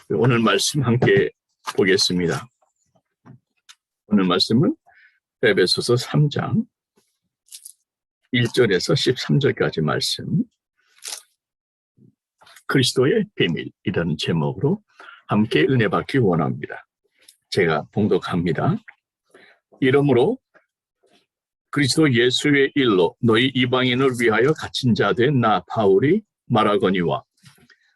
오늘 말씀 함께 보겠습니다. 오늘 말씀은 에베소서 3장 1절에서 13절까지 말씀, 그리스도의 비밀이라는 제목으로 함께 은혜 받기 원합니다. 제가 봉독합니다. 이러므로 그리스도 예수의 일로 너희 이방인을 위하여 갇힌 자 된 나 바울이 말하거니와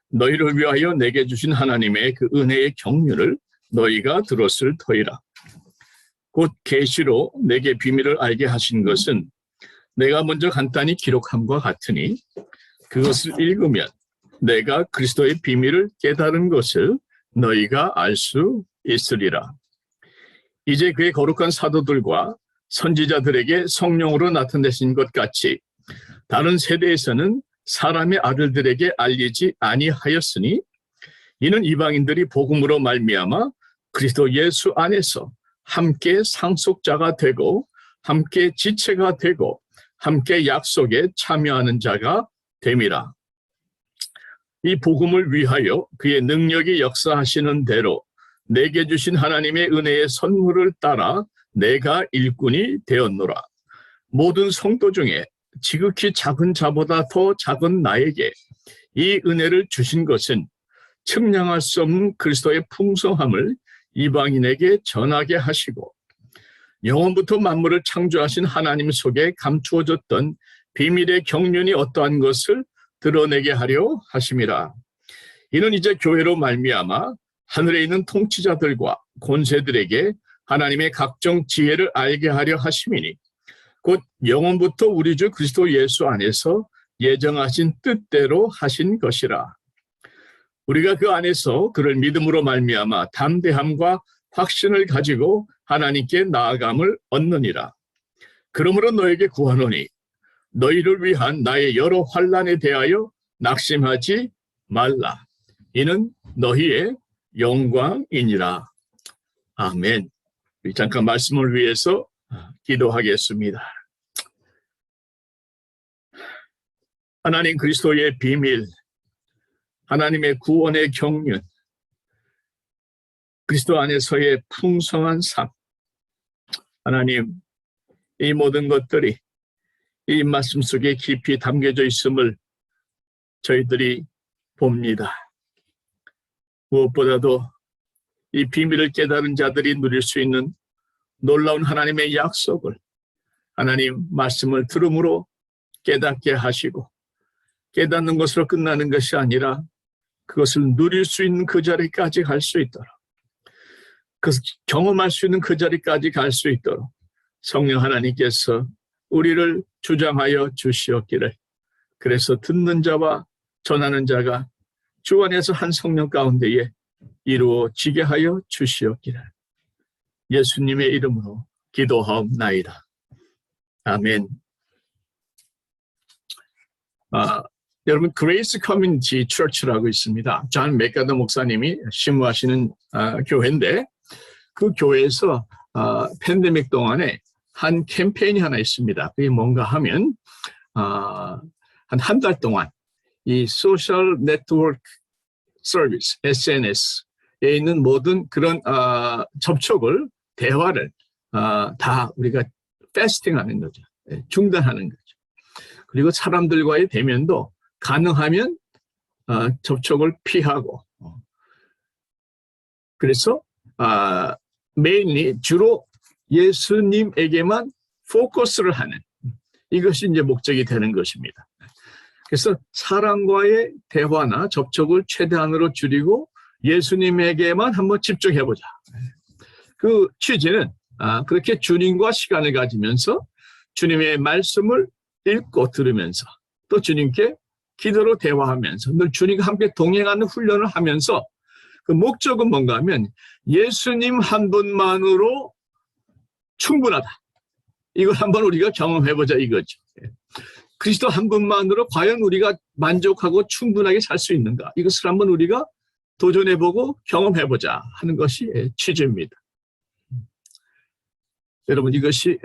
너희를 위하여 내게 주신 하나님의 그 은혜의 경륜을 너희가 들었을 터이라. 곧 계시로 내게 비밀을 알게 하신 것은 내가 먼저 간단히 기록함과 같으니 그것을 읽으면 내가 그리스도의 비밀을 깨달은 것을 너희가 알 수 있으리라. 이제 그의 거룩한 사도들과 선지자들에게 성령으로 나타내신 것 같이 다른 세대에서는 사람의 아들들에게 알리지 아니하였으니 이는 이방인들이 복음으로 말미암아 그리스도 예수 안에서 함께 상속자가 되고 함께 지체가 되고 함께 약속에 참여하는 자가 됨이라. 이 복음을 위하여 그의 능력이 역사하시는 대로 내게 주신 하나님의 은혜의 선물을 따라 내가 일꾼이 되었노라. 모든 성도 중에 지극히 작은 자보다 더 작은 나에게 이 은혜를 주신 것은 측량할 수 없는 그리스도의 풍성함을 이방인에게 전하게 하시고 영원부터 만물을 창조하신 하나님 속에 감추어졌던 비밀의 경륜이 어떠한 것을 드러내게 하려 하심이라. 이는 이제 교회로 말미암아 하늘에 있는 통치자들과 권세들에게 하나님의 각종 지혜를 알게 하려 하심이니 곧 영원부터 우리 주 그리스도 예수 안에서 예정하신 뜻대로 하신 것이라. 우리가 그 안에서 그를 믿음으로 말미암아 담대함과 확신을 가지고 하나님께 나아감을 얻느니라. 그러므로 너에게 구하노니 너희를 위한 나의 여러 환난에 대하여 낙심하지 말라. 이는 너희의 영광이니라. 아멘. 잠깐 말씀을 위해서 기도하겠습니다. 하나님 그리스도의 비밀, 하나님의 구원의 경륜, 그리스도 안에서의 풍성한 삶, 하나님 이 모든 것들이 이 말씀 속에 깊이 담겨져 있음을 저희들이 봅니다. 무엇보다도 이 비밀을 깨달은 자들이 누릴 수 있는 놀라운 하나님의 약속을 하나님 말씀을 들음으로 깨닫게 하시고 깨닫는 것으로 끝나는 것이 아니라 그것을 누릴 수 있는 그 자리까지 갈 수 있도록 그것을 경험할 수 있는 그 자리까지 갈 수 있도록 성령 하나님께서 우리를 주장하여 주시었기를, 그래서 듣는 자와 전하는 자가 주 안에서 한 성령 가운데에 이루어지게 하여 주시었기를 예수님의 이름으로 기도하옵나이다. 아멘. 여러분 그레이스 커뮤니티 처치라고 있습니다. 존 맥가더 목사님이 심무하시는 교회인데 그 교회에서 팬데믹 동안에 한 캠페인이 하나 있습니다. 그게 뭔가 하면 한 달 동안 이 소셜 네트워크 서비스 SNS에 있는 모든 그런 접촉을 대화를 다 우리가 패스팅하는 거죠. 중단하는 거죠. 그리고 사람들과의 대면도 가능하면 접촉을 피하고 그래서 메인이 주로 예수님에게만 포커스를 하는 이것이 이제 목적이 되는 것입니다. 그래서 사람과의 대화나 접촉을 최대한으로 줄이고 예수님에게만 한번 집중해보자. 그 취지는 그렇게 주님과 시간을 가지면서 주님의 말씀을 읽고 들으면서 또 주님께 기도로 대화하면서 늘 주님과 함께 동행하는 훈련을 하면서 그 목적은 뭔가 하면 예수님 한 분만으로 충분하다. 이걸 한번 우리가 경험해보자 이거죠. 그리스도 한 분만으로 과연 우리가 만족하고 충분하게 살 수 있는가? 이것을 한번 우리가 도전해보고 경험해보자 하는 것이 취지입니다. 여러분 이것이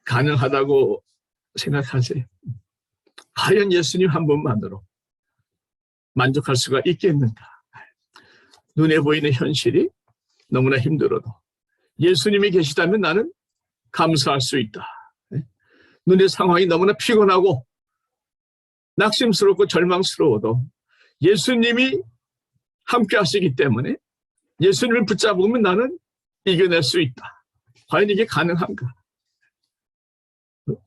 가능하다고 생각하세요? 과연 예수님 한 분만으로 만족할 수가 있겠는가? 눈에 보이는 현실이 너무나 힘들어도 예수님이 계시다면 나는 감사할 수 있다. 눈의 상황이 너무나 피곤하고 낙심스럽고 절망스러워도 예수님이 함께 하시기 때문에 예수님을 붙잡으면 나는 이겨낼 수 있다. 과연 이게 가능한가?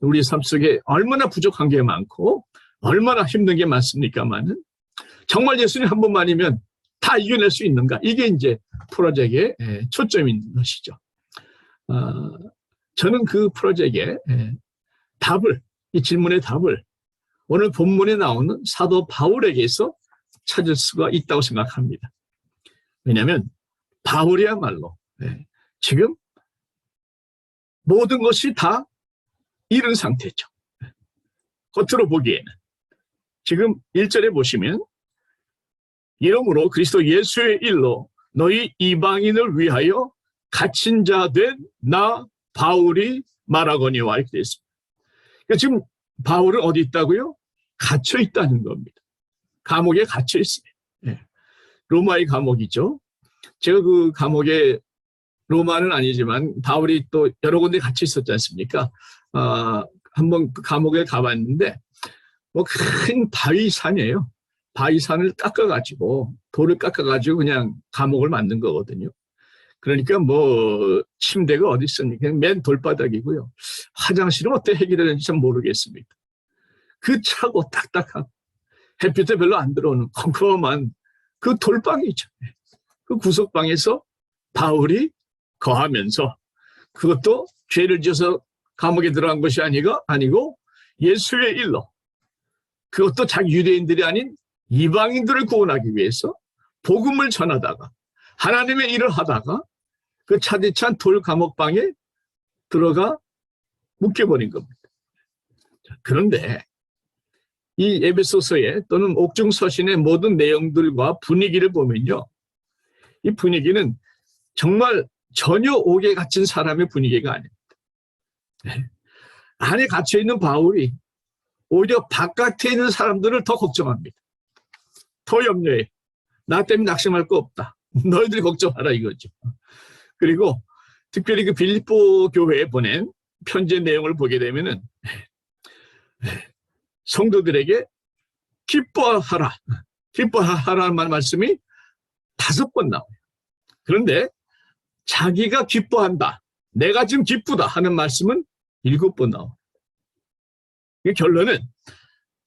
우리 삶 속에 얼마나 부족한 게 많고 얼마나 힘든 게 많습니까만은 정말 예수님 한 분만이면 다 이겨낼 수 있는가? 이게 이제 프로젝트의 초점인 것이죠. 저는 그 프로젝트의 답을, 이 질문의 답을 오늘 본문에 나오는 사도 바울에게서 찾을 수가 있다고 생각합니다. 왜냐하면 바울이야말로 지금 모든 것이 다 잃은 상태죠. 겉으로 보기에는. 지금 1절에 보시면 이러므로 그리스도 예수의 일로 너희 이방인을 위하여 갇힌 자 된 나 바울이 말하거니와 이렇게 되어 있습니다. 그러니까 지금 바울은 어디 있다고요? 갇혀 있다는 겁니다. 감옥에 갇혀 있습니다. 로마의 감옥이죠. 제가 그 감옥에 로마는 아니지만 바울이 또 여러 군데 갇혀 있었지 않습니까? 한번 그 감옥에 가봤는데 뭐 큰 바위산이에요. 바위산을 깎아가지고 돌을 깎아가지고 그냥 감옥을 만든 거거든요. 그러니까 뭐 침대가 어디 있습니까? 그냥 맨 돌바닥이고요. 화장실은 어떻게 해결되는지 참 모르겠습니다. 그 차고 딱딱하고 햇빛에 별로 안 들어오는 컴컴한 그 돌방이죠. 그 구석방에서 바울이 거하면서 그것도 죄를 지어서 감옥에 들어간 것이 아니고 예수의 일로 그것도 자기 유대인들이 아닌 이방인들을 구원하기 위해서 복음을 전하다가 하나님의 일을 하다가 그 차디찬 돌 감옥방에 들어가 묶여버린 겁니다. 그런데 이 에베소서의 또는 옥중서신의 모든 내용들과 분위기를 보면요. 이 분위기는 정말 전혀 옥에 갇힌 사람의 분위기가 아닙니다. 안에 갇혀있는 바울이 오히려 바깥에 있는 사람들을 더 걱정합니다. 더 염려해. 나 때문에 낙심할 거 없다. 너희들이 걱정하라 이거죠. 그리고 특별히 그 빌립보 교회에 보낸 편지의 내용을 보게 되면은 성도들에게 기뻐하라는 말씀이 5번 나와요. 그런데 자기가 기뻐한다. 내가 지금 기쁘다 하는 말씀은 7번 나와요. 이 결론은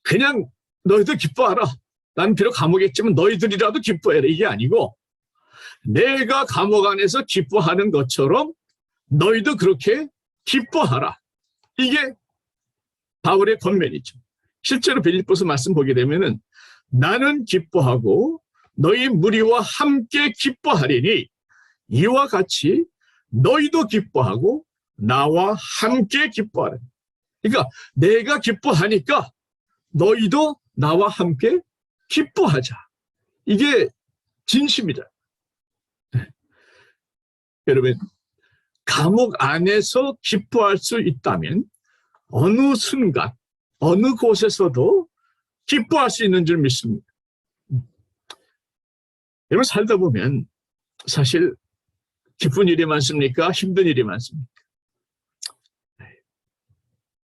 그냥 너희들 기뻐하라. 난 비록 감옥에 있지만 너희들이라도 기뻐해라. 이게 아니고 내가 감옥 안에서 기뻐하는 것처럼 너희도 그렇게 기뻐하라. 이게 바울의 권면이죠. 실제로 빌립보서 말씀 보게 되면은 나는 기뻐하고 너희 무리와 함께 기뻐하리니 이와 같이 너희도 기뻐하고 나와 함께 기뻐하라. 그러니까 내가 기뻐하니까 너희도 나와 함께 기뻐하자. 이게 진심이다. 여러분, 감옥 안에서 기뻐할 수 있다면 어느 순간, 어느 곳에서도 기뻐할 수 있는 줄 믿습니다. 여러분, 살다 보면 사실 기쁜 일이 많습니까? 힘든 일이 많습니까?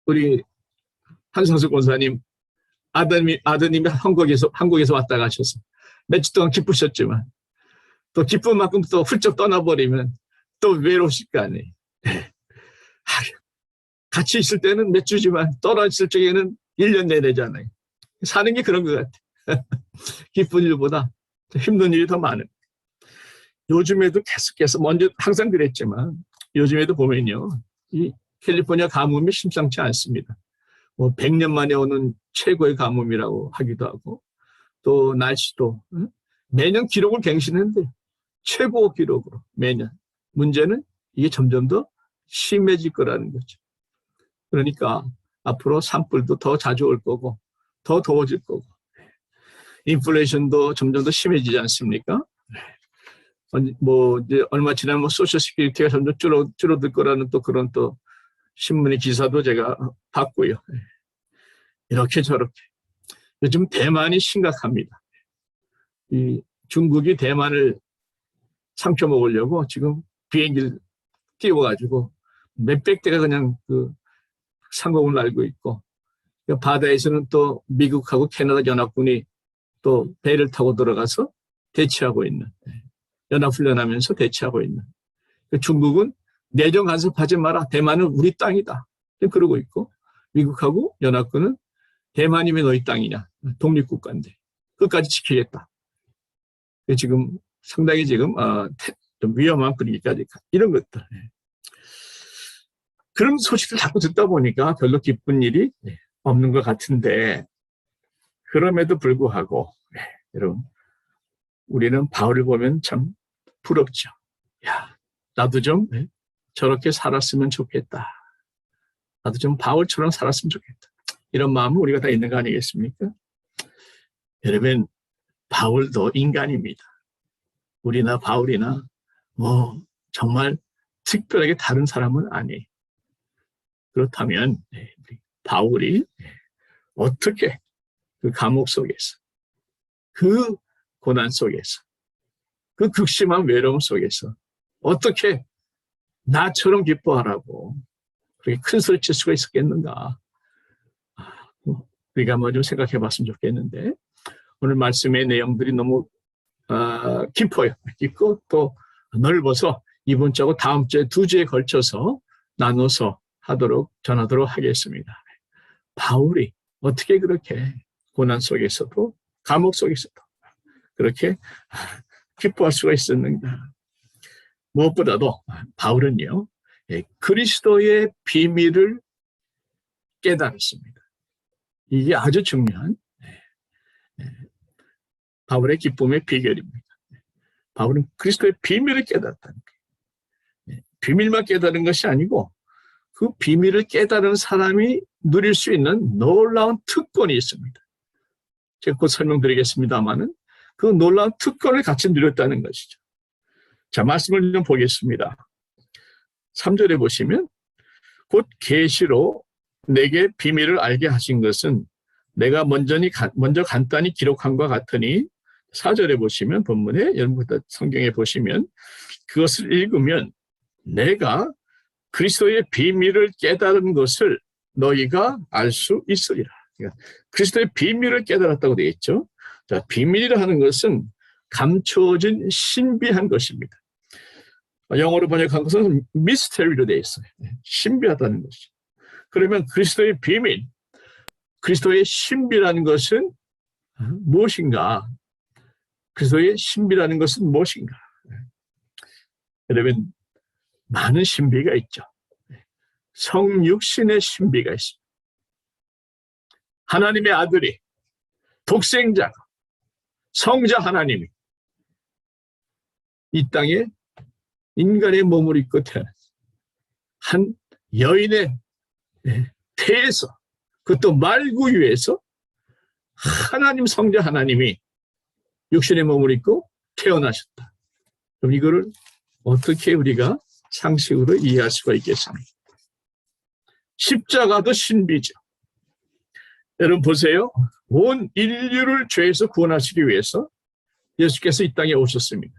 우리 한상수 권사님 아드님이 한국에서 왔다 가셔서 며칠 동안 기쁘셨지만 또 기쁜 만큼 또 훌쩍 떠나버리면 또 외로우실 거 아니에요. 같이 있을 때는 몇 주지만 떨어졌을 적에는 1년 내내잖아요. 사는 게 그런 것 같아요. 기쁜 일보다 힘든 일이 더 많은. 요즘에도 계속해서 먼저 항상 그랬지만 요즘에도 보면요. 이 캘리포니아 가뭄이 심상치 않습니다. 뭐 100년 만에 오는 최고의 가뭄이라고 하기도 하고 또 날씨도 매년 기록을 갱신했는데 최고 기록으로 매년. 문제는 이게 점점 더 심해질 거라는 거죠. 그러니까 앞으로 산불도 더 자주 올 거고 더 더워질 거고 인플레이션도 점점 더 심해지지 않습니까? 뭐 이제 얼마 지나면 소셜 시큐리티가 점점 줄어들 거라는 또 그런 또 신문의 기사도 제가 봤고요. 이렇게 저렇게 요즘 대만이 심각합니다. 이 중국이 대만을 상표 먹으려고 지금 비행기를 띄워가지고 몇백 대가 그냥 그 상공을 날고 있고, 바다에서는 또 미국하고 캐나다 연합군이 또 배를 타고 들어가서 대치하고 있는, 연합훈련하면서 대치하고 있는. 중국은 내정 간섭하지 마라. 대만은 우리 땅이다. 그러고 있고, 미국하고 연합군은 대만이 왜 너희 땅이냐. 독립국가인데. 끝까지 지키겠다. 지금 상당히 지금 좀 위험한 분위기까지 이런 것들. 그런 소식을 자꾸 듣다 보니까 별로 기쁜 일이 없는 것 같은데, 그럼에도 불구하고 여러분, 우리는 바울을 보면 참 부럽죠. 야, 나도 좀 저렇게 살았으면 좋겠다. 나도 좀 바울처럼 살았으면 좋겠다. 이런 마음은 우리가 다 있는 거 아니겠습니까? 여러분, 바울도 인간입니다. 우리나 바울이나 뭐 정말 특별하게 다른 사람은 아니에요. 그렇다면 바울이 어떻게 그 감옥 속에서, 그 고난 속에서, 그 극심한 외로움 속에서 어떻게 나처럼 기뻐하라고 그렇게 큰 소리 칠 수가 있었겠는가. 우리가 뭐 좀 생각해 봤으면 좋겠는데, 오늘 말씀의 내용들이 너무 깊어요. 깊고 또 넓어서 이번 주하고 다음 주에 두 주에 걸쳐서 나눠서 전하도록 하겠습니다. 바울이 어떻게 그렇게 고난 속에서도, 감옥 속에서도 그렇게 기뻐할 수가 있었는가. 무엇보다도 바울은요, 그리스도의 비밀을 깨달았습니다. 이게 아주 중요한 바울의 기쁨의 비결입니다. 바울은 그리스도의 비밀을 깨달았다는 거예요. 비밀만 깨달은 것이 아니고 그 비밀을 깨달은 사람이 누릴 수 있는 놀라운 특권이 있습니다. 제가 곧 설명드리겠습니다마는 그 놀라운 특권을 같이 누렸다는 것이죠. 자, 말씀을 좀 보겠습니다. 3절에 보시면, 곧 계시로 내게 비밀을 알게 하신 것은 내가 먼저 간단히 기록한 것 같으니, 4절에 보시면, 본문에 여러분부터 성경에 보시면 그것을 읽으면 내가 그리스도의 비밀을 깨달은 것을 너희가 알 수 있으리라. 그러니까 그리스도의 비밀을 깨달았다고 되어 있죠. 자, 비밀이라 하는 것은 감추어진 신비한 것입니다. 영어로 번역한 것은 미스테리로 되어 있어요. 신비하다는 것이죠. 그러면 그리스도의 비밀, 그리스도의 신비라는 것은 무엇인가? 그리스도의 신비라는 것은 무엇인가? 여러분, 많은 신비가 있죠. 성육신의 신비가 있습니다. 하나님의 아들이, 독생자가, 성자 하나님이 이 땅에 인간의 몸을 입고 태어났어요. 한 여인의 태에서, 그것도 말구유에서 하나님, 성자 하나님이 육신의 몸을 입고 태어나셨다. 그럼 이거를 어떻게 우리가 상식으로 이해할 수가 있겠습니까? 십자가도 신비죠. 여러분 보세요. 온 인류를 죄에서 구원하시기 위해서 예수께서 이 땅에 오셨습니다.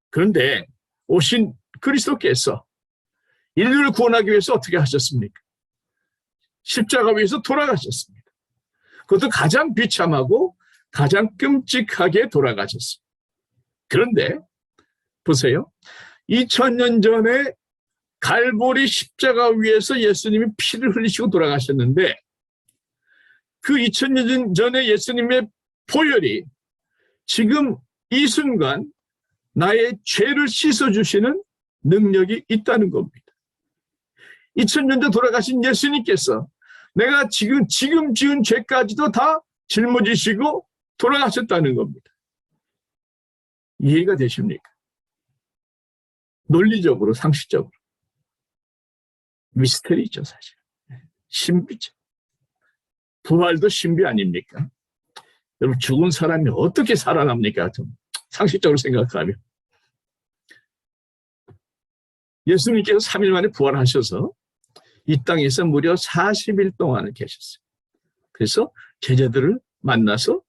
그런데 오신 그리스도께서 인류를 구원하기 위해서 어떻게 하셨습니까? 십자가 위에서 돌아가셨습니다. 그것도 가장 비참하고 가장 끔찍하게 돌아가셨습니다. 그런데 보세요. 2000년 전에 갈보리 십자가 위에서 예수님이 피를 흘리시고 돌아가셨는데, 그 2000년 전에 예수님의 보혈이 지금 이 순간 나의 죄를 씻어주시는 능력이 있다는 겁니다. 2000년 전 돌아가신 예수님께서 내가 지금 지은 죄까지도 다 짊어지시고 돌아가셨다는 겁니다. 이해가 되십니까? 논리적으로, 상식적으로. 미스터리죠, 사실. 신비죠. 부활도 신비 아닙니까? 여러분, 죽은 사람이 어떻게 살아납니까? 좀 상식적으로 생각하면. 예수님께서 3일 만에 부활하셔서 이 땅에서 무려 40일 동안을 계셨어요. 그래서 제자들을 만나서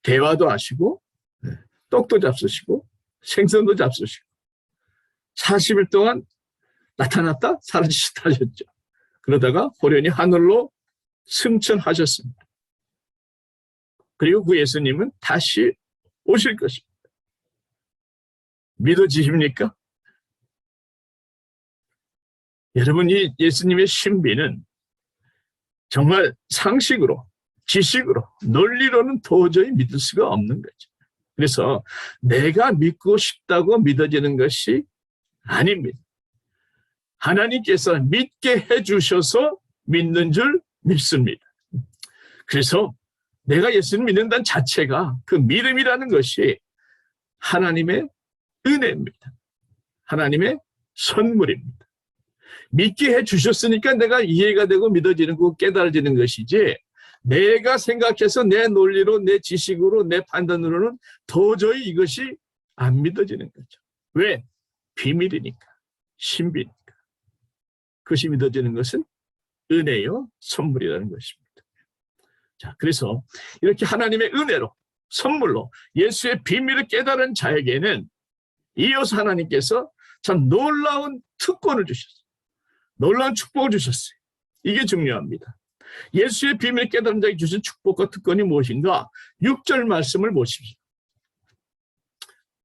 대화도 하시고 떡도 잡수시고 생선도 잡수시고 40일 동안 나타났다 사라지시다 하셨죠. 그러다가 호련히 하늘로 승천하셨습니다. 그리고 그 예수님은 다시 오실 것입니다. 믿어지십니까? 여러분, 이 예수님의 신비는 정말 상식으로, 지식으로, 논리로는 도저히 믿을 수가 없는 거죠. 그래서 내가 믿고 싶다고 믿어지는 것이 아닙니다. 하나님께서 믿게 해주셔서 믿는 줄 믿습니다. 그래서 내가 예수님 믿는다는 자체가 그 믿음이라는 것이 하나님의 은혜입니다. 하나님의 선물입니다. 믿게 해주셨으니까 내가 이해가 되고 믿어지는 거 깨달아지는 것이지 내가 생각해서 내 논리로 내 지식으로 내 판단으로는 도저히 이것이 안 믿어지는 거죠. 왜? 비밀이니까, 신비니까. 그것이 믿어지는 것은 은혜요 선물이라는 것입니다. 자, 그래서 이렇게 하나님의 은혜로 선물로 예수의 비밀을 깨달은 자에게는 이어서 하나님께서 참 놀라운 특권을 주셨어요. 놀라운 축복을 주셨어요. 이게 중요합니다. 예수의 비밀을 깨달은 자에게 주신 축복과 특권이 무엇인가? 6절 말씀을 보십시오.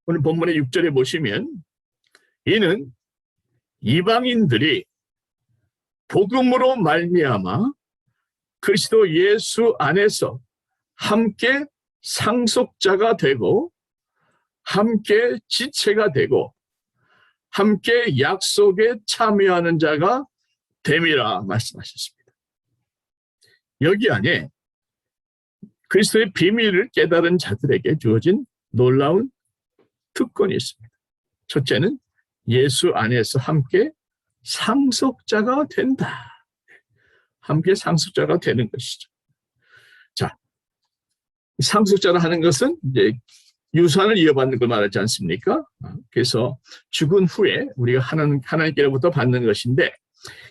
오늘 본문의 6절에 보시면 이는 이방인들이 복음으로 말미암아 그리스도 예수 안에서 함께 상속자가 되고 함께 지체가 되고 함께 약속에 참여하는 자가 됨이라 말씀하셨습니다. 여기 안에 그리스도의 비밀을 깨달은 자들에게 주어진 놀라운 특권이 있습니다. 첫째는 예수 안에서 함께 상속자가 된다. 함께 상속자가 되는 것이죠. 자, 상속자라 하는 것은 이제 유산을 이어받는 걸 말하지 않습니까? 그래서 죽은 후에 우리가 하나님께로부터 받는 것인데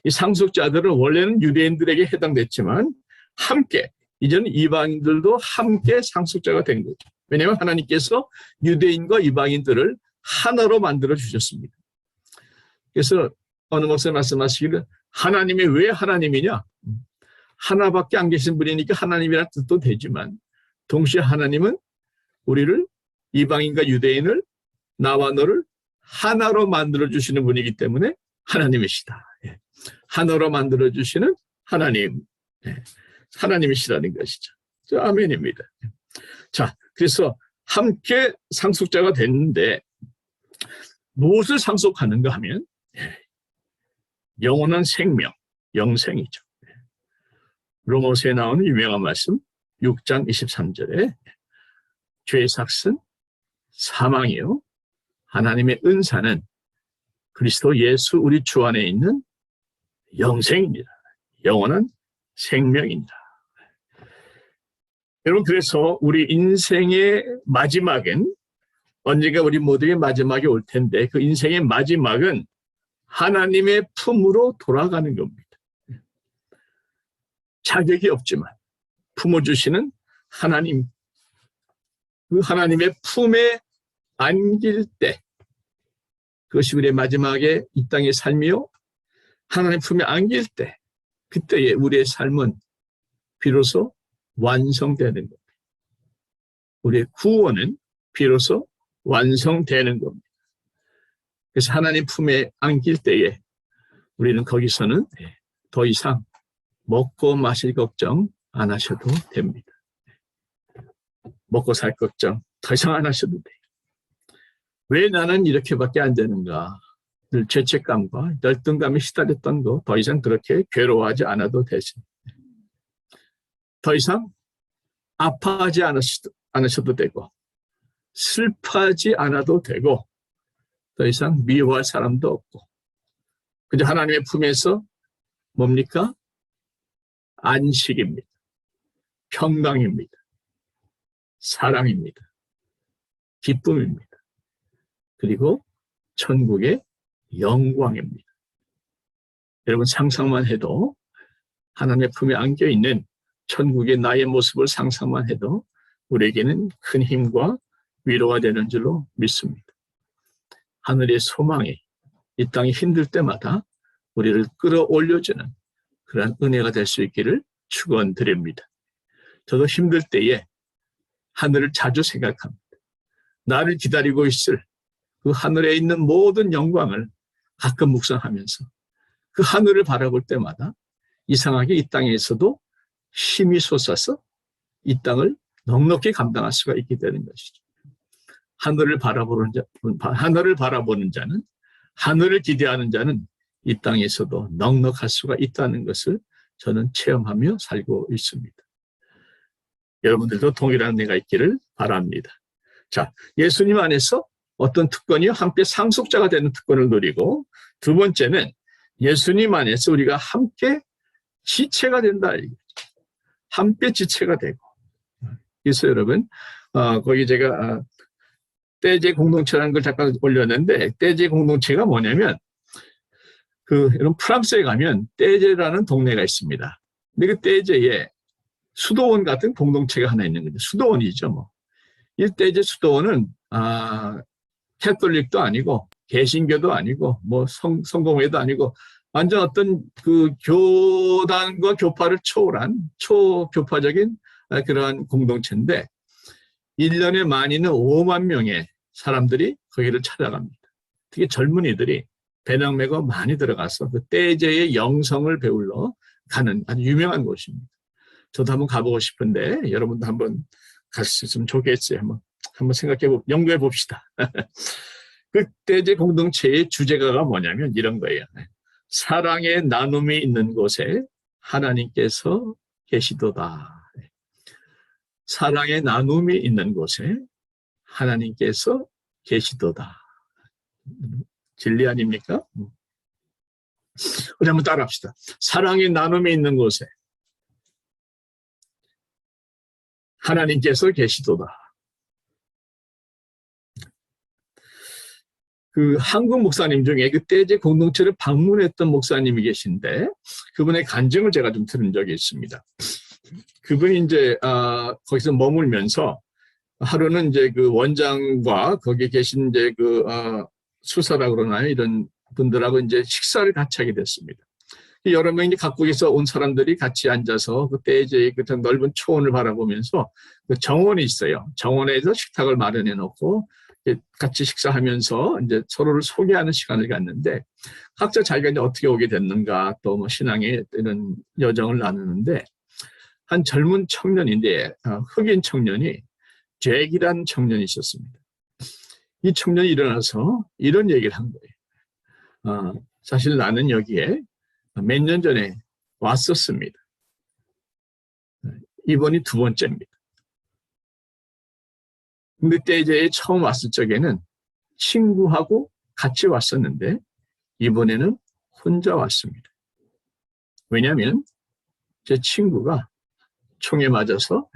이 상속자들은 원래는 유대인들에게 해당됐지만 함께 이제는 이방인들도 함께 상속자가 된 거죠. 왜냐하면 하나님께서 유대인과 이방인들을 하나로 만들어 주셨습니다. 그래서 어느 목사님 말씀하시기를 하나님이 왜 하나님이냐? 하나밖에 안 계신 분이니까 하나님이라는 뜻도 되지만 동시에 하나님은 우리를 이방인과 유대인을 나와 너를 하나로 만들어주시는 분이기 때문에 하나님이시다. 하나로 만들어주시는 하나님, 하나님이시라는 것이죠. 아멘입니다. 자, 그래서 함께 상속자가 됐는데 무엇을 상속하는가 하면 영원한 생명, 영생이죠. 로마서에 나오는 유명한 말씀 6장 23절에 죄의 삭은 사망이요 하나님의 은사는 그리스도 예수 우리 주 안에 있는 영생입니다. 영원한 생명입니다. 여러분, 그래서 우리 인생의 마지막은 언젠가 우리 모두의 마지막이 올 텐데 그 인생의 마지막은 하나님의 품으로 돌아가는 겁니다. 자격이 없지만 품어주시는 하나님, 그 하나님의 품에 안길 때 그것이 우리의 마지막에 이 땅의 삶이요 하나님 품에 안길 때 그때의 우리의 삶은 비로소 완성되는 겁니다. 우리의 구원은 비로소 완성되는 겁니다. 그래서 하나님 품에 안길 때에 우리는 거기서는 더 이상 먹고 마실 걱정 안 하셔도 됩니다. 먹고 살 걱정 더 이상 안 하셔도 돼요. 왜 나는 이렇게밖에 안 되는가? 늘 죄책감과 열등감에 시달렸던 거 더 이상 그렇게 괴로워하지 않아도 되십니다. 더 이상 아파하지 않으셔도 되고 슬퍼하지 않아도 되고 더 이상 미워할 사람도 없고 그저 하나님의 품에서 뭡니까? 안식입니다. 평강입니다. 사랑입니다. 기쁨입니다. 그리고 천국의 영광입니다. 여러분 상상만 해도 하나님의 품에 안겨있는 천국의 나의 모습을 상상만 해도 우리에게는 큰 힘과 위로가 되는 줄로 믿습니다. 하늘의 소망이 이 땅이 힘들 때마다 우리를 끌어올려주는 그러한 은혜가 될 수 있기를 축원드립니다. 저도 힘들 때에 하늘을 자주 생각합니다. 나를 기다리고 있을 그 하늘에 있는 모든 영광을 가끔 묵상하면서 그 하늘을 바라볼 때마다 이상하게 이 땅에서도 힘이 솟아서 이 땅을 넉넉히 감당할 수가 있게 되는 것이죠. 하늘을 바라보는 자는, 하늘을 기대하는 자는 이 땅에서도 넉넉할 수가 있다는 것을 저는 체험하며 살고 있습니다. 여러분들도 동일한 은혜가 있기를 바랍니다. 자, 예수님 안에서 어떤 특권이요? 함께 상속자가 되는 특권을 누리고, 두 번째는 예수님 안에서 우리가 함께 지체가 된다. 함께 지체가 되고. 그래서 여러분, 거기 제가 떼제 공동체라는 걸 잠깐 올렸는데, 떼제 공동체가 뭐냐면, 여러분 프랑스에 가면 떼제라는 동네가 있습니다. 근데 그 떼제에 수도원 같은 공동체가 하나 있는 거죠. 수도원이죠, 뭐. 이 떼제 수도원은, 캐톨릭도 아니고, 개신교도 아니고, 뭐, 성공회도 아니고, 완전 어떤 그 교단과 교파를 초월한 초교파적인 그러한 공동체인데, 1년에 많이는 5만 명의 사람들이 거기를 찾아갑니다. 특히 젊은이들이 배낭 메고 많이 들어가서 그 떼제의 영성을 배우러 가는 아주 유명한 곳입니다. 저도 한번 가보고 싶은데 여러분도 한번 갔으면 좋겠어요. 한번 연구해 봅시다. 그 떼제 공동체의 주제가가 뭐냐면 이런 거예요. 사랑의 나눔이 있는 곳에 하나님께서 계시도다. 사랑의 나눔이 있는 곳에 하나님께서 계시도다. 진리 아닙니까? 우리 한번 따라합시다. 사랑의 나눔이 있는 곳에 하나님께서 계시도다. 그 한국 목사님 중에 그 떼제 공동체를 방문했던 목사님이 계신데 그분의 간증을 제가 좀 들은 적이 있습니다. 그분이 이제 거기서 머물면서 하루는 이제 그 원장과 거기 계신 이제 수사라 그러나요? 이런 분들하고 이제 식사를 같이 하게 됐습니다. 여러 명이 각국에서 온 사람들이 같이 앉아서 그때 이제 그 넓은 초원을 바라보면서 그 정원이 있어요. 정원에서 식탁을 마련해 놓고 같이 식사하면서 이제 서로를 소개하는 시간을 갖는데 각자 자기가 이제 어떻게 오게 됐는가 또 뭐 신앙의 이런 여정을 나누는데 한 젊은 청년인데 흑인 청년이 잭이라는 청년이 있었습니다. 이 청년이 일어나서 이런 얘기를 한 거예요. 사실 나는 여기에 몇 년 전에 왔었습니다. 이번이 두 번째입니다. 근데 그때 이제 처음 왔을 적에는 친구하고 같이 왔었는데 이번에는 혼자 왔습니다. 왜냐하면 제 친구가 총에 맞아서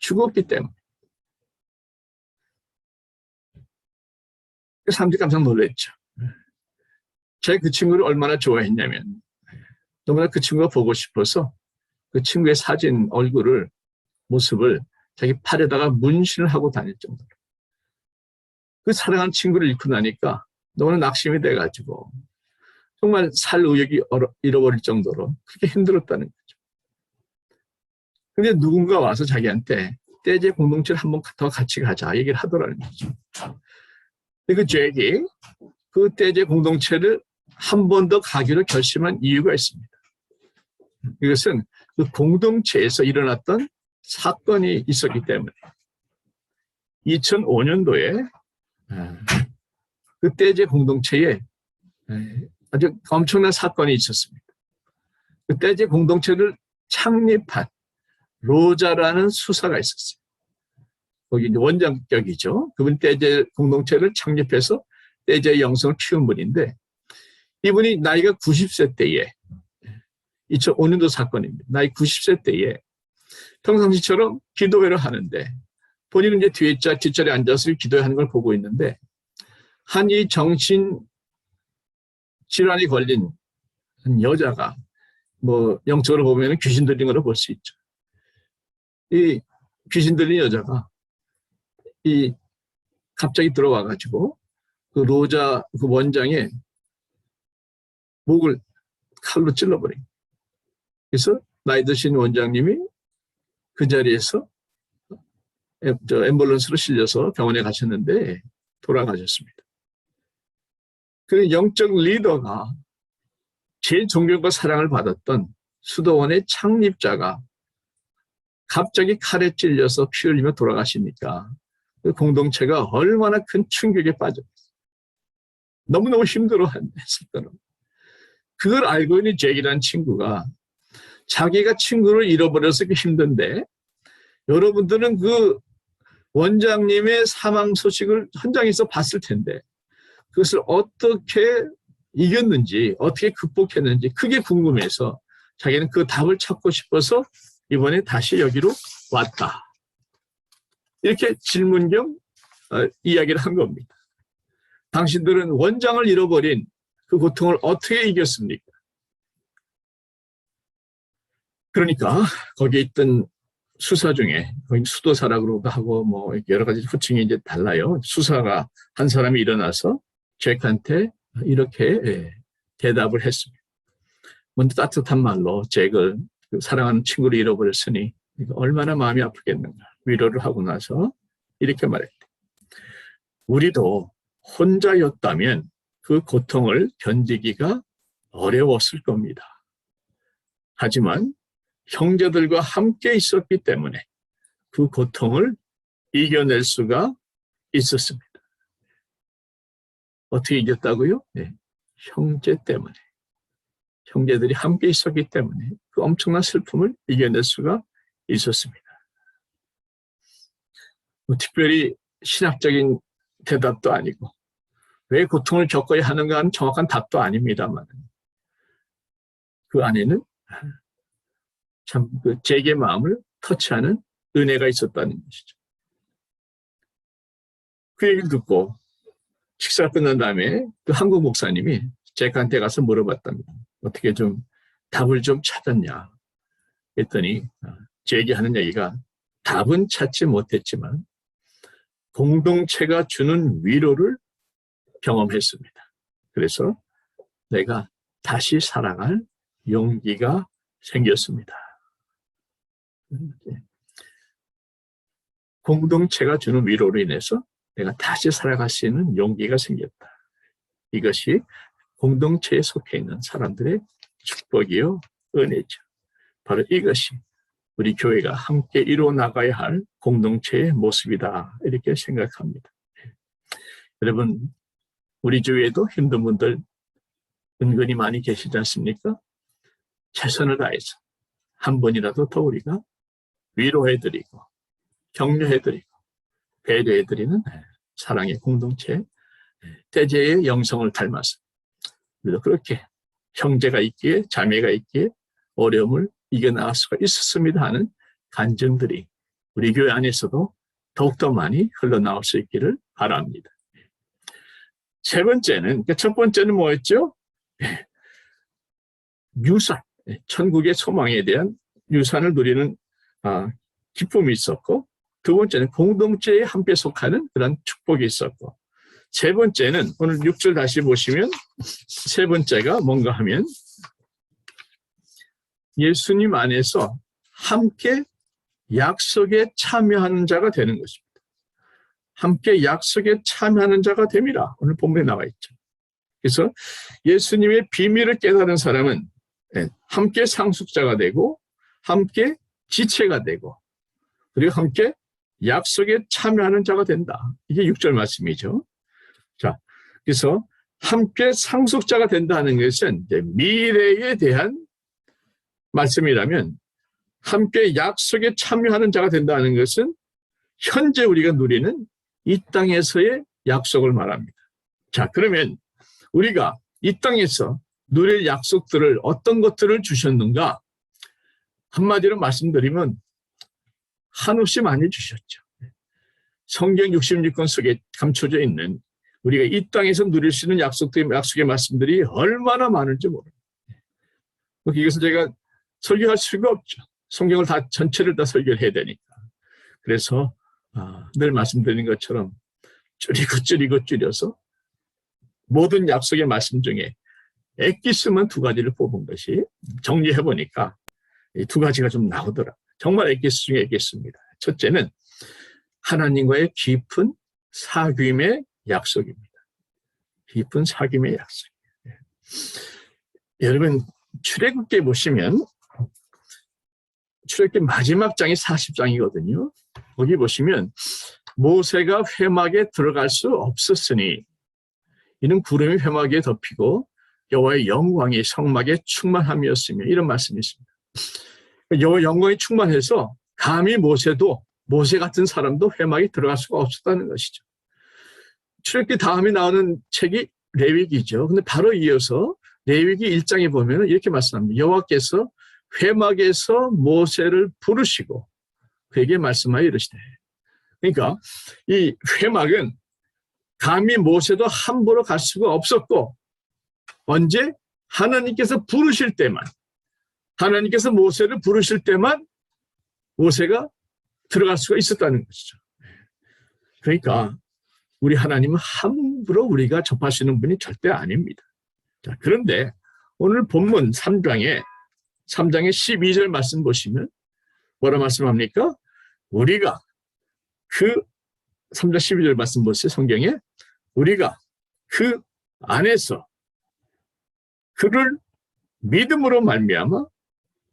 죽었기 때문에. 사람들이 깜짝 놀랐죠. 제가 그 친구를 얼마나 좋아했냐면 너무나 그 친구가 보고 싶어서 그 친구의 사진 모습을 자기 팔에다가 문신을 하고 다닐 정도로 그 사랑하는 친구를 잃고 나니까 너무나 낙심이 돼가지고 정말 살 의욕이 잃어버릴 정도로 그렇게 힘들었다는 거죠. 근데 누군가 와서 자기한테 떼제 공동체를 한번 더 같이 가자 얘기를 하더라는 거죠. 그 잭이 그 떼제 공동체를 한 번 더 가기로 결심한 이유가 있습니다. 이것은 그 공동체에서 일어났던 사건이 있었기 때문에 2005년도에 그 떼제 공동체에 아주 엄청난 사건이 있었습니다. 그 떼제 공동체를 창립한 로자라는 수사가 있었어요. 거기 원장격이죠. 그분 떼제 공동체를 창립해서 떼제의 영성을 키운 분인데 이분이 나이가 90세 때에 2005년도 사건입니다. 나이 90세 때에 평상시처럼 기도회를 하는데 본인은 이제 뒷자리에 앉아서 기도하는 걸 보고 있는데 한 이 정신 질환이 걸린 한 여자가 뭐 영적으로 보면 귀신 들린 거로 볼 수 있죠. 이 귀신 들린 여자가 갑자기 들어와가지고 그 로자 그 원장의 목을 칼로 찔러버린. 그래서 나이 드신 원장님이 그 자리에서 앰뷸런스로 실려서 병원에 가셨는데 돌아가셨습니다. 그 영적 리더가 제일 존경과 사랑을 받았던 수도원의 창립자가 갑자기 칼에 찔려서 피 흘리며 돌아가시니까 그 공동체가 얼마나 큰 충격에 빠졌어요. 너무너무 힘들어했었더라고요. 그걸 알고 있는 잭이라는 친구가 자기가 친구를 잃어버려서 힘든데 여러분들은 그 원장님의 사망 소식을 현장에서 봤을 텐데 그것을 어떻게 이겼는지 어떻게 극복했는지 그게 궁금해서 자기는 그 답을 찾고 싶어서 이번에 다시 여기로 왔다. 이렇게 질문 겸 이야기를 한 겁니다. 당신들은 원장을 잃어버린 그 고통을 어떻게 이겼습니까? 그러니까 거기에 있던 수사 중에 수도사라고 하고 뭐 여러 가지 호칭이 이제 달라요. 수사가 한 사람이 일어나서 잭한테 이렇게 대답을 했습니다. 먼저 따뜻한 말로 잭을 사랑하는 친구를 잃어버렸으니 얼마나 마음이 아프겠는가 위로를 하고 나서 이렇게 말했대. 우리도 혼자였다면 그 고통을 견디기가 어려웠을 겁니다. 하지만 형제들과 함께 있었기 때문에 그 고통을 이겨낼 수가 있었습니다. 어떻게 이겼다고요? 네. 형제 때문에. 형제들이 함께 있었기 때문에 그 엄청난 슬픔을 이겨낼 수가 있었습니다. 특별히 신학적인 대답도 아니고 왜 고통을 겪어야 하는가 하는 정확한 답도 아닙니다만 그 안에는 참 그 잭의 마음을 터치하는 은혜가 있었다는 것이죠. 그 얘기를 듣고 식사가 끝난 다음에 그 한국 목사님이 잭한테 가서 물어봤답니다. 어떻게 좀 답을 좀 찾았냐 했더니 잭이 하는 얘기가 답은 찾지 못했지만 공동체가 주는 위로를 경험했습니다. 그래서 내가 다시 살아갈 용기가 생겼습니다. 공동체가 주는 위로로 인해서 내가 다시 살아갈 수 있는 용기가 생겼다. 이것이 공동체에 속해 있는 사람들의 축복이요 은혜죠. 바로 이것이 우리 교회가 함께 이루어 나가야 할 공동체의 모습이다 이렇게 생각합니다. 여러분 우리 주위에도 힘든 분들 은근히 많이 계시지 않습니까? 최선을 다해서 한 번이라도 더 우리가 위로해드리고 격려해드리고 배려해드리는 사랑의 공동체 대제의 영성을 닮아서 우리도 그렇게 형제가 있기에 자매가 있기에 어려움을 이겨나갈 수가 있었습니다 하는 간증들이 우리 교회 안에서도 더욱더 많이 흘러나올 수 있기를 바랍니다. 세 번째는, 첫 번째는 뭐였죠? 유산, 천국의 소망에 대한 유산을 누리는 기쁨이 있었고, 두 번째는 공동체에 함께 속하는 그런 축복이 있었고, 세 번째는 오늘 6절 다시 보시면 세 번째가 뭔가 하면 예수님 안에서 함께 약속에 참여하는 자가 되는 것입니다. 함께 약속에 참여하는 자가 됨이라 오늘 본문에 나와 있죠. 그래서 예수님의 비밀을 깨달은 사람은 함께 상속자가 되고 함께 지체가 되고 그리고 함께 약속에 참여하는 자가 된다. 이게 6절 말씀이죠. 자, 그래서 함께 상속자가 된다는 것은 이제 미래에 대한 말씀이라면 함께 약속에 참여하는 자가 된다는 것은 현재 우리가 누리는 이 땅에서의 약속을 말합니다. 자, 그러면 우리가 이 땅에서 누릴 약속들을 어떤 것들을 주셨는가? 한마디로 말씀드리면 한없이 많이 주셨죠. 성경 66권 속에 감춰져 있는 우리가 이 땅에서 누릴 수 있는 약속의 말씀들이 얼마나 많은지 모릅니다. 이것을 제가 설교할 수가 없죠. 성경을 전체를 다 설교를 해야 되니까. 그래서 늘 말씀드린 것처럼 줄이고 줄여서 모든 약속의 말씀 중에 엑기스만 두 가지를 뽑은 것이 정리해보니까 이 두 가지가 좀 나오더라. 정말 엑기스 중에 엑기스입니다. 첫째는 하나님과의 깊은 사귐의 약속입니다. 깊은 사귐의 약속. 여러분 출애굽기에 보시면 출애굽기 마지막 장이 40장이거든요. 거기 보시면 모세가 회막에 들어갈 수 없었으니 이는 구름이 회막에 덮이고 여호와의 영광이 성막에 충만함이었으며 이런 말씀이 있습니다. 여호와의 영광이 충만해서 감히 모세 같은 사람도 회막에 들어갈 수가 없었다는 것이죠. 출애굽기 다음에 나오는 책이 레위기죠. 근데 바로 이어서 레위기 1장에 보면 이렇게 말씀합니다. 여호와께서 회막에서 모세를 부르시고 그에게 말씀하여 이르시되. 그러니까 이 회막은 감히 모세도 함부로 갈 수가 없었고 언제? 하나님께서 부르실 때만, 하나님께서 모세를 부르실 때만 모세가 들어갈 수가 있었다는 것이죠. 그러니까 우리 하나님은 함부로 우리가 접할 수 있는 분이 절대 아닙니다. 자, 그런데 오늘 본문 3장의 12절 말씀 보시면 뭐라 말씀합니까? 우리가 그 3장 12절 말씀 보세요. 성경에 우리가 그 안에서 그를 믿음으로 말미암아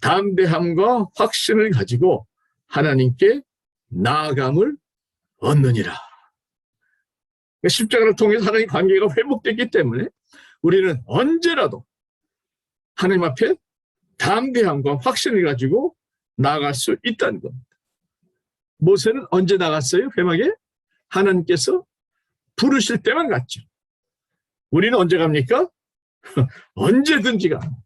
담대함과 확신을 가지고 하나님께 나아감을 얻느니라. 십자가를 통해서 하나님 관계가 회복됐기 때문에 우리는 언제라도 하나님 앞에 담대함과 확신을 가지고 나아갈 수 있다는 겁니다. 모세는 언제 나갔어요? 회막에? 하나님께서 부르실 때만 갔죠. 우리는 언제 갑니까? 언제든지 갑니다.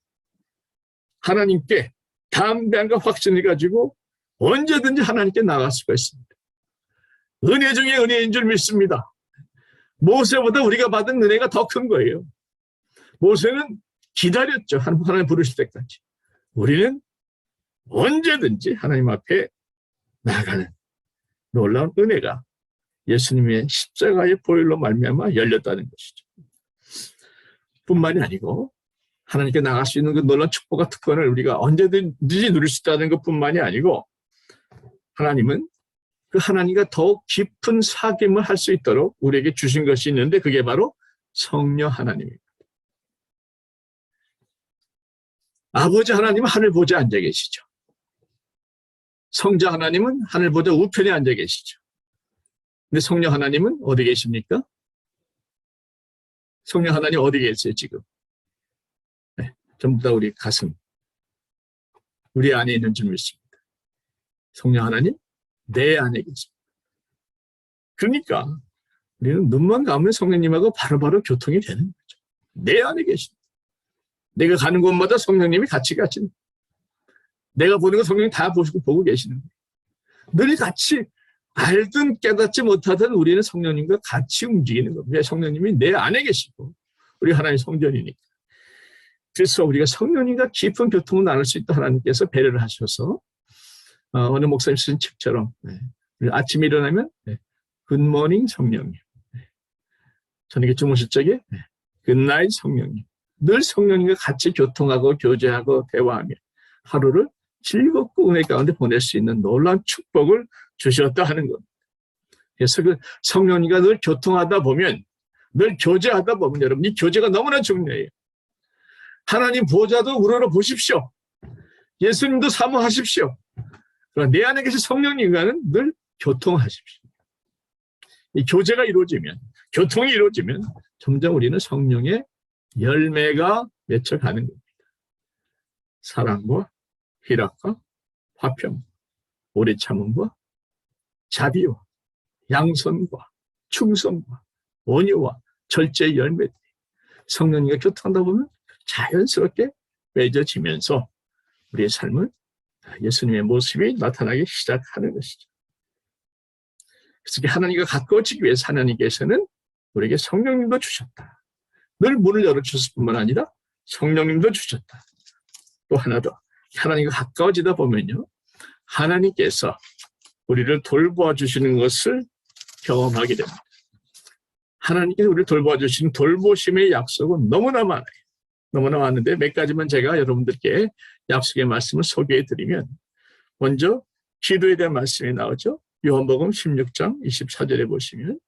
하나님께 담대함과 확신을 가지고 언제든지 하나님께 나갈 수가 있습니다. 은혜 중에 은혜인 줄 믿습니다. 모세보다 우리가 받은 은혜가 더 큰 거예요. 모세는 기다렸죠. 하나님 부르실 때까지. 우리는 언제든지 하나님 앞에 나가는 놀라운 은혜가 예수님의 십자가의 보혈로 말미암아 열렸다는 것이죠. 뿐만이 아니고 하나님께 나갈 수 있는 그 놀라운 축복과 특권을 우리가 언제든지 누릴 수 있다는 것뿐만이 아니고 하나님은 그 하나님과 더욱 깊은 사귐을 할 수 있도록 우리에게 주신 것이 있는데 그게 바로 성령 하나님입니다. 아버지 하나님은 하늘 보좌에 앉아 계시죠. 성자 하나님은 하늘 보좌 우편에 앉아 계시죠. 근데 성령 하나님은 어디 계십니까? 성령 하나님 어디 계세요 지금? 네, 전부 다 우리 가슴, 우리 안에 있는 줄 믿습니다. 성령 하나님 내 안에 계십니다. 그러니까 우리는 눈만 감으면 성령님하고 바로바로 교통이 되는 거죠. 내 안에 계십니다. 내가 가는 곳마다 성령님이 같이 가시는, 내가 보는 거 성령님 다 보고 계시는 거예요. 늘 같이 알든 깨닫지 못하든 우리는 성령님과 같이 움직이는 겁니다. 성령님이 내 안에 계시고 우리 하나님의 성전이니까. 그래서 우리가 성령님과 깊은 교통을 나눌 수 있다 하나님께서 배려를 하셔서 어느 목사님 쓴 책처럼 아침에 일어나면 굿모닝 성령님, 저녁에 주무실 적에 굿나잇 성령님, 늘 성령님과 같이 교통하고 교제하고 대화하며 하루를 즐겁고 은혜 가운데 보낼 수 있는 놀라운 축복을 주셨다 하는 겁니다. 그래서 그 성령님과 늘 교통하다 보면, 늘 교제하다 보면 여러분 이 교제가 너무나 중요해요. 하나님 보좌도 우러러 보십시오. 예수님도 사모하십시오. 그러나 내 안에 계신 성령님과는 늘 교통하십시오. 이 교제가 이루어지면, 교통이 이루어지면 점점 우리는 성령의 열매가 맺혀가는 겁니다. 사랑과 희락과 화평, 오래 참음과 자비와 양선과 충성과 온유와 절제의 열매들이 성령님과 교통하다 보면 자연스럽게 맺어지면서 우리의 삶은 예수님의 모습이 나타나기 시작하는 것이죠. 그래서 하나님과 가까워지기 위해서 하나님께서는 우리에게 성령님도 주셨다. 늘 문을 열어주셨을 뿐만 아니라 성령님도 주셨다. 또 하나 더, 하나님과 가까워지다 보면요, 하나님께서 우리를 돌보아 주시는 것을 경험하게 됩니다. 하나님께서 우리를 돌봐주신 돌보심의 약속은 너무나 많아요. 너무나 많은데 몇 가지만 제가 여러분들께 약속의 말씀을 소개해드리면, 먼저 기도에 대한 말씀이 나오죠. 요한복음 16장 24절에 보시면,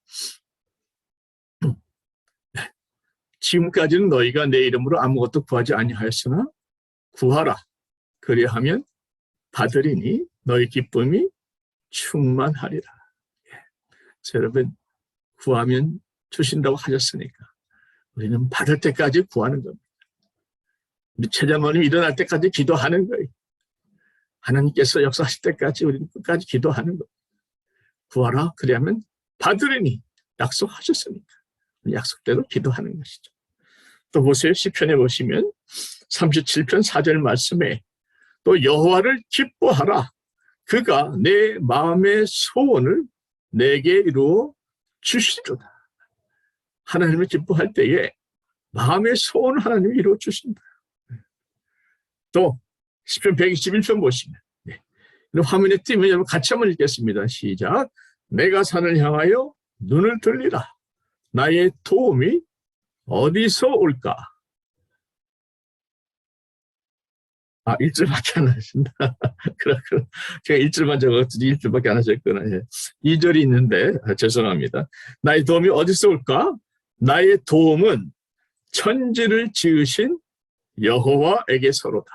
지금까지는 너희가 내 이름으로 아무것도 구하지 아니하였으나 구하라. 그리하면 받으리니 너희 기쁨이 충만하리라. 그래서 여러분, 구하면 주신다고 하셨으니까 우리는 받을 때까지 구하는 겁니다. 우리 최장로님 일어날 때까지 기도하는 거예요. 하나님께서 역사하실 때까지 우리는 끝까지 기도하는 거예요. 구하라. 그리하면 받으리니 약속하셨으니까 약속대로 기도하는 것이죠. 또 보세요. 시편에 보시면 37편 4절 말씀에 또 여호와를 기뻐하라. 그가 내 마음의 소원을 내게 이루어 주시리로다. 하나님을 기뻐할 때에 마음의 소원을 하나님이 이루어 주신다. 또 시편 121편 보시면, 화면에 띄면 여러분 같이 한번 읽겠습니다. 시작. 내가 산을 향하여 눈을 들리라. 나의 도움이 어디서 올까? 1절밖에 안 하신다. 그렇구나. 제가 1절만 적었더니 1절밖에 안 하셨구나. 2절이 있는데, 죄송합니다. 나의 도움이 어디서 올까? 나의 도움은 천지를 지으신 여호와에게서로다.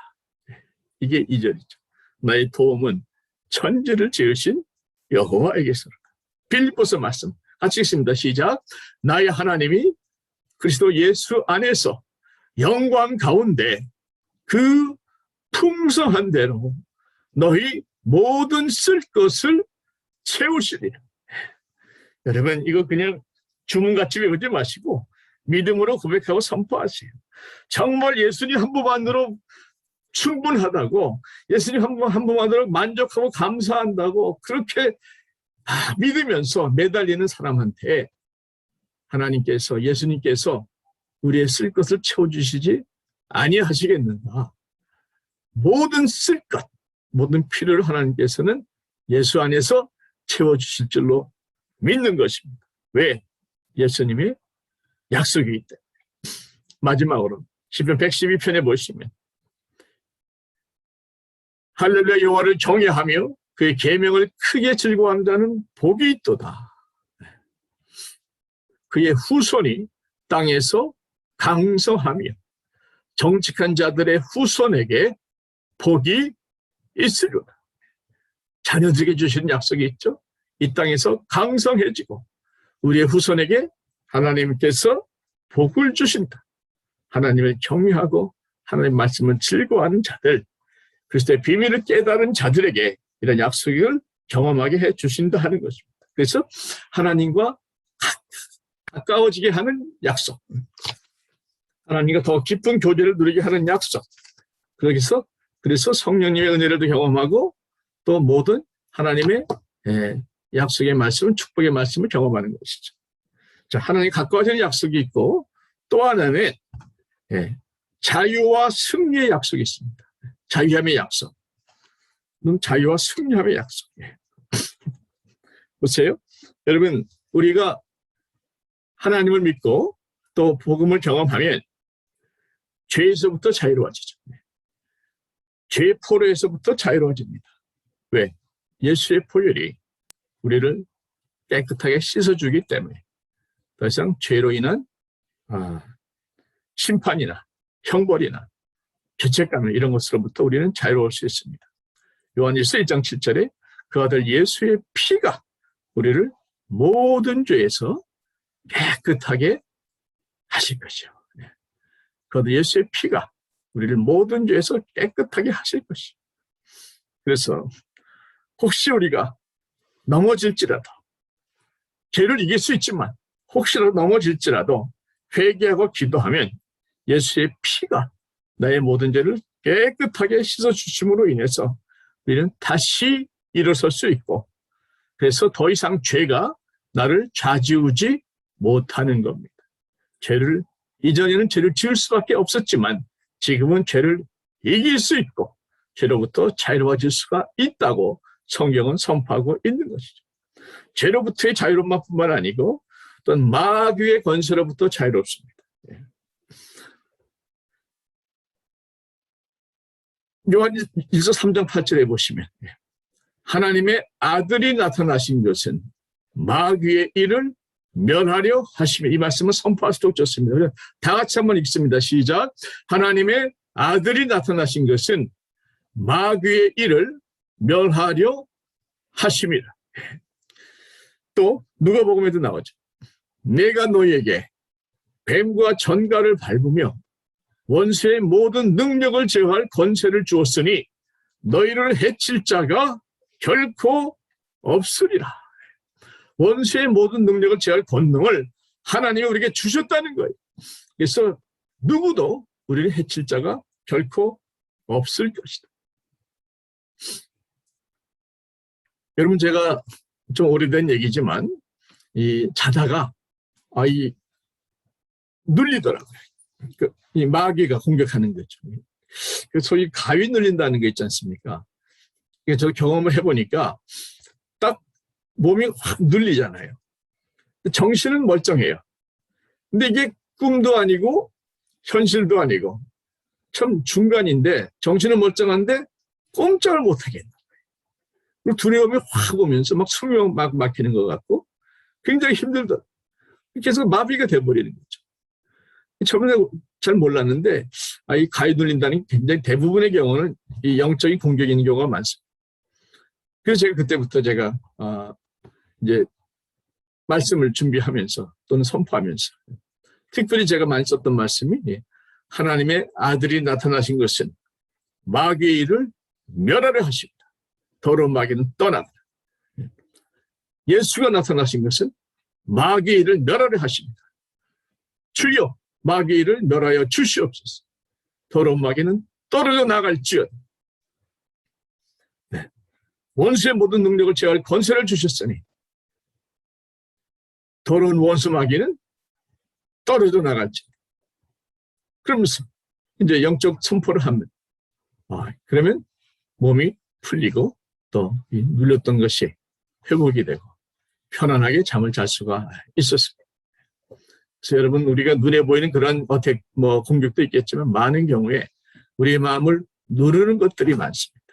이게 2절이죠. 나의 도움은 천지를 지으신 여호와에게서로다. 빌립보서 말씀 같이 읽습니다. 시작. 나의 하나님이 그리스도 예수 안에서 영광 가운데 그 풍성한 대로 너희 모든 쓸 것을 채우시리라. 여러분, 이거 그냥 주문같이 외우지 마시고 믿음으로 고백하고 선포하세요. 정말 예수님 한 분만으로 충분하다고, 예수님 한 분만으로 만족하고 감사한다고 그렇게 믿으면서 매달리는 사람한테 하나님께서, 예수님께서 우리의 쓸 것을 채워주시지 아니하시겠는가. 모든 쓸 것, 모든 필요를 하나님께서는 예수 안에서 채워주실 줄로 믿는 것입니다. 왜? 예수님의 약속이 있다. 마지막으로 시편 112편에 보시면 할렐루야 여호와를 경외하며 그의 계명을 크게 즐거워하는 자는 복이 있도다. 그의 후손이 땅에서 강성하며 정직한 자들의 후손에게 복이 있으리로다. 자녀들에게 주시는 약속이 있죠. 이 땅에서 강성해지고 우리의 후손에게 하나님께서 복을 주신다. 하나님을 경외하고 하나님 말씀을 즐거워하는 자들, 그리스도의 비밀을 깨달은 자들에게 이런 약속을 경험하게 해주신다 하는 것입니다. 그래서 하나님과 가까워지게 하는 약속, 하나님과 더 깊은 교제를 누리게 하는 약속, 그래서 성령님의 은혜를 경험하고 또 모든 하나님의 약속의 말씀, 축복의 말씀을 경험하는 것이죠. 자, 하나님 가까워지는 약속이 있고 또 하나는 자유와 승리의 약속이 있습니다. 자유함의 약속. 자유와 승리함의 약속. 보세요. 여러분, 우리가 하나님을 믿고 또 복음을 경험하면 죄에서부터 자유로워지죠. 죄의 포로에서부터 자유로워집니다. 왜? 예수의 보혈이 우리를 깨끗하게 씻어주기 때문에 더 이상 죄로 인한 심판이나 형벌이나 죄책감 이런 것으로부터 우리는 자유로울 수 있습니다. 요한일서 1장 7절에 그 아들 예수의 피가 우리를 모든 죄에서 깨끗하게 하실 것이요. 그 아들 예수의 피가 우리를 모든 죄에서 깨끗하게 하실 것이요. 그래서 혹시 우리가 넘어질지라도, 죄를 이길 수 있지만 혹시라도 넘어질지라도 회개하고 기도하면 예수의 피가 나의 모든 죄를 깨끗하게 씻어주심으로 인해서 우리는 다시 일어설 수 있고, 그래서 더 이상 죄가 나를 좌지우지 못하는 겁니다. 이전에는 죄를 지을 수밖에 없었지만 지금은 죄를 이길 수 있고 죄로부터 자유로워질 수가 있다고 성경은 선포하고 있는 것이죠. 죄로부터의 자유로움뿐만 아니고 또한 마귀의 권세로부터 자유롭습니다. 요한일서 3장 8절에 보시면 하나님의 아들이 나타나신 것은 마귀의 일을 멸하려 하시며, 이 말씀은 선포할 수록 좋습니다. 다 같이 한번 읽습니다. 시작. 하나님의 아들이 나타나신 것은 마귀의 일을 멸하려 하심이라. 또 누가복음에도 나오죠. 내가 너희에게 뱀과 전갈을 밟으며 원수의 모든 능력을 제어할 권세를 주었으니 너희를 해칠 자가 결코 없으리라. 원수의 모든 능력을 제어할 권능을 하나님이 우리에게 주셨다는 거예요. 그래서 누구도 우리를 해칠 자가 결코 없을 것이다. 여러분, 제가 좀 오래된 얘기지만 자다가 눌리더라고요. 이 마귀가 공격하는 거죠. 소위 가위 눌린다는 게 있지 않습니까? 저 경험을 해보니까 딱 몸이 확 눌리잖아요. 정신은 멀쩡해요. 근데 이게 꿈도 아니고 현실도 아니고 참 중간인데, 정신은 멀쩡한데 꼼짝을 못하겠는 거예요. 두려움이 확 오면서 막 숨이 막 막히는 것 같고 굉장히 힘들더라고요. 계속 마비가 돼버리는 거죠. 처음에 잘 몰랐는데 이 가위 눌린다는 굉장히 대부분의 경우는 이 영적인 공격이 있는 경우가 많습니다. 그래서 제가 그때부터 이제 말씀을 준비하면서 또는 선포하면서 특별히 제가 많이 썼던 말씀이 하나님의 아들이 나타나신 것은 마귀의 일을 멸하려 하십니다. 더러운 마귀는 떠나라. 예수가 나타나신 것은 마귀의 일을 멸하려 하십니다. 주여 마귀의 일을 멸하여 주시옵소서. 더러운 마귀는 떨어져 나갈지어다. 원수의 모든 능력을 제어할 권세를 주셨으니 더러운 원수 마귀는 떨어져 나갈지어다. 그러면서 이제 영적 선포를 합니다. 그러면 몸이 풀리고 또 눌렸던 것이 회복이 되고 편안하게 잠을 잘 수가 있었습니다. 그래서 여러분, 우리가 눈에 보이는 그런 공격도 있겠지만 많은 경우에 우리의 마음을 누르는 것들이 많습니다.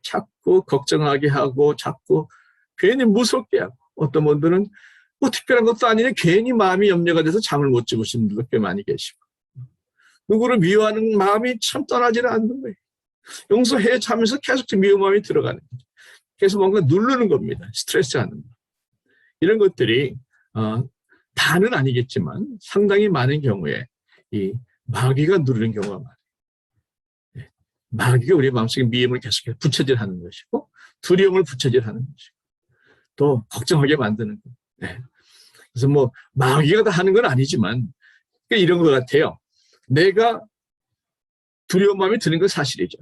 자꾸 걱정하게 하고 자꾸 괜히 무섭게 하고, 어떤 분들은 특별한 것도 아니네 괜히 마음이 염려가 돼서 잠을 못 주무시는 분들도 꽤 많이 계시고, 누구를 미워하는 마음이 참 떠나지는 않는 거예요. 용서해 자면서 계속 미워 마음이 들어가는 거죠. 그래서 뭔가 누르는 겁니다. 스트레스 하는 거. 이런 것들이 다는 아니겠지만 상당히 많은 경우에 이 마귀가 누르는 경우가 많아요. 마귀가 우리 마음속에 미움을 계속해서 부처질하는 것이고 두려움을 부처질하는 것이고 또 걱정하게 만드는 거예요. 그래서 마귀가 다 하는 건 아니지만 이런 것 같아요. 내가 두려운 마음이 드는 건 사실이죠.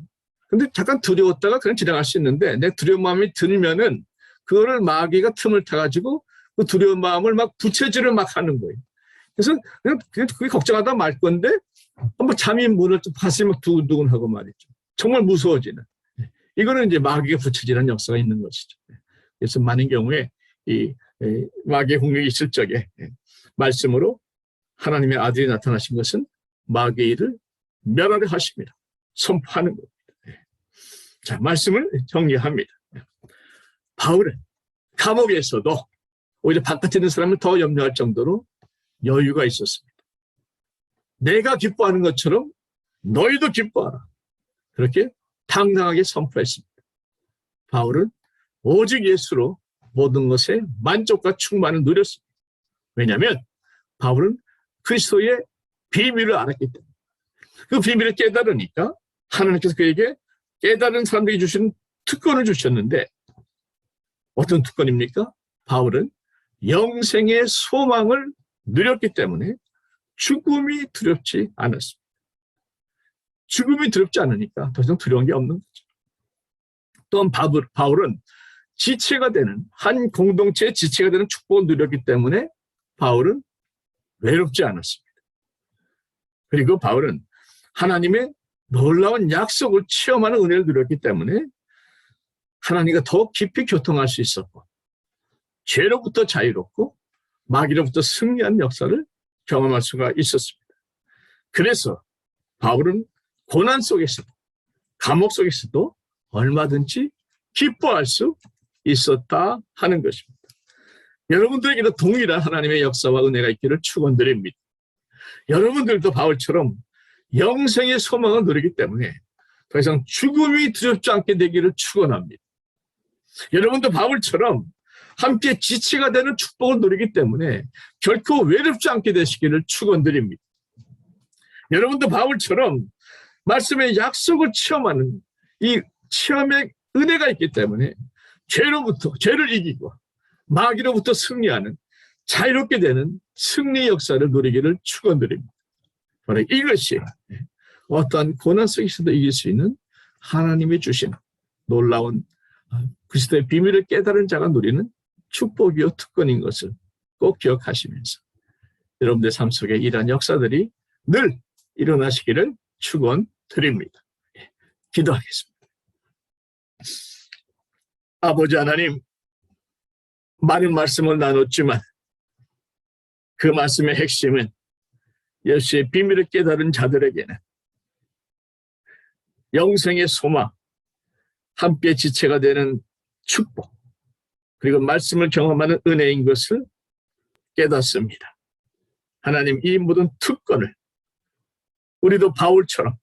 근데 잠깐 두려웠다가 그냥 지나갈 수 있는데, 내 두려운 마음이 들면은 그거를 마귀가 틈을 타가지고 그 두려운 마음을 막 부채질을 막 하는 거예요. 그래서 그냥 그게 걱정하다 말 건데 한번 잠이 문을 좀 가슴이 막 두근두근하고 말이죠. 정말 무서워지는. 이거는 이제 마귀가 부채질한 역사가 있는 것이죠. 그래서 많은 경우에 이 마귀의 공격이 있을 적에 말씀으로 하나님의 아들이 나타나신 것은 마귀의 일을 멸하려 하십니다. 선포하는 겁니다. 자, 말씀을 정리합니다. 바울은 감옥에서도 오히려 바깥에 있는 사람을 더 염려할 정도로 여유가 있었습니다. 내가 기뻐하는 것처럼 너희도 기뻐하라. 그렇게 당당하게 선포했습니다. 바울은 오직 예수로 모든 것에 만족과 충만을 누렸습니다. 왜냐하면 바울은 그리스도의 비밀을 알았기 때문에, 그 비밀을 깨달으니까 하나님께서 그에게 깨달은 사람들에게 주신 특권을 주셨는데, 어떤 특권입니까? 바울은 영생의 소망을 누렸기 때문에 죽음이 두렵지 않았습니다. 죽음이 두렵지 않으니까 더 이상 두려운 게 없는 거죠. 또한 바울은 지체가 되는, 한 공동체의 지체가 되는 축복을 누렸기 때문에 바울은 외롭지 않았습니다. 그리고 바울은 하나님의 놀라운 약속을 체험하는 은혜를 누렸기 때문에 하나님과 더 깊이 교통할 수 있었고, 죄로부터 자유롭고 마귀로부터 승리한 역사를 경험할 수가 있었습니다. 그래서 바울은 고난 속에서도 감옥 속에서도 얼마든지 기뻐할 수 있었다 하는 것입니다. 여러분들에게도 동일한 하나님의 역사와 은혜가 있기를 축원드립니다. 여러분들도 바울처럼 영생의 소망을 누리기 때문에 더 이상 죽음이 두렵지 않게 되기를 축원합니다. 여러분도 바울처럼 함께 지체가 되는 축복을 누리기 때문에 결코 외롭지 않게 되시기를 축원드립니다. 여러분도 바울처럼 말씀의 약속을 체험하는 이 체험의 은혜가 있기 때문에 죄를 이기고 마귀로부터 승리하는 자유롭게 되는 승리 역사를 누리기를 축원드립니다. 바로 이것이 어떠한 고난 속에서도 이길 수 있는 하나님이 주신 놀라운 그리스도의 비밀을 깨달은 자가 누리는 축복이요 특권인 것을 꼭 기억하시면서 여러분들 삶 속에 이러한 역사들이 늘 일어나시기를 축원드립니다. 기도하겠습니다. 아버지 하나님, 많은 말씀을 나눴지만 그 말씀의 핵심은 예수의 비밀을 깨달은 자들에게는 영생의 소망, 함께 지체가 되는 축복, 그리고 말씀을 경험하는 은혜인 것을 깨닫습니다. 하나님, 이 모든 특권을 우리도 바울처럼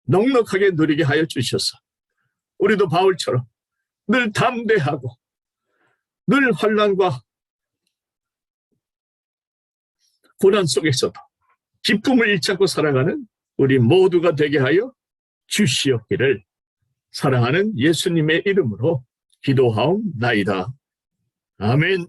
넉넉하게 누리게 하여 주셔서 우리도 바울처럼 늘 담대하고 늘 환난과 고난 속에서도 기쁨을 잃지 않고 살아가는 우리 모두가 되게 하여 주시옵기를 사랑하는 예수님의 이름으로 기도하옵나이다. 아멘.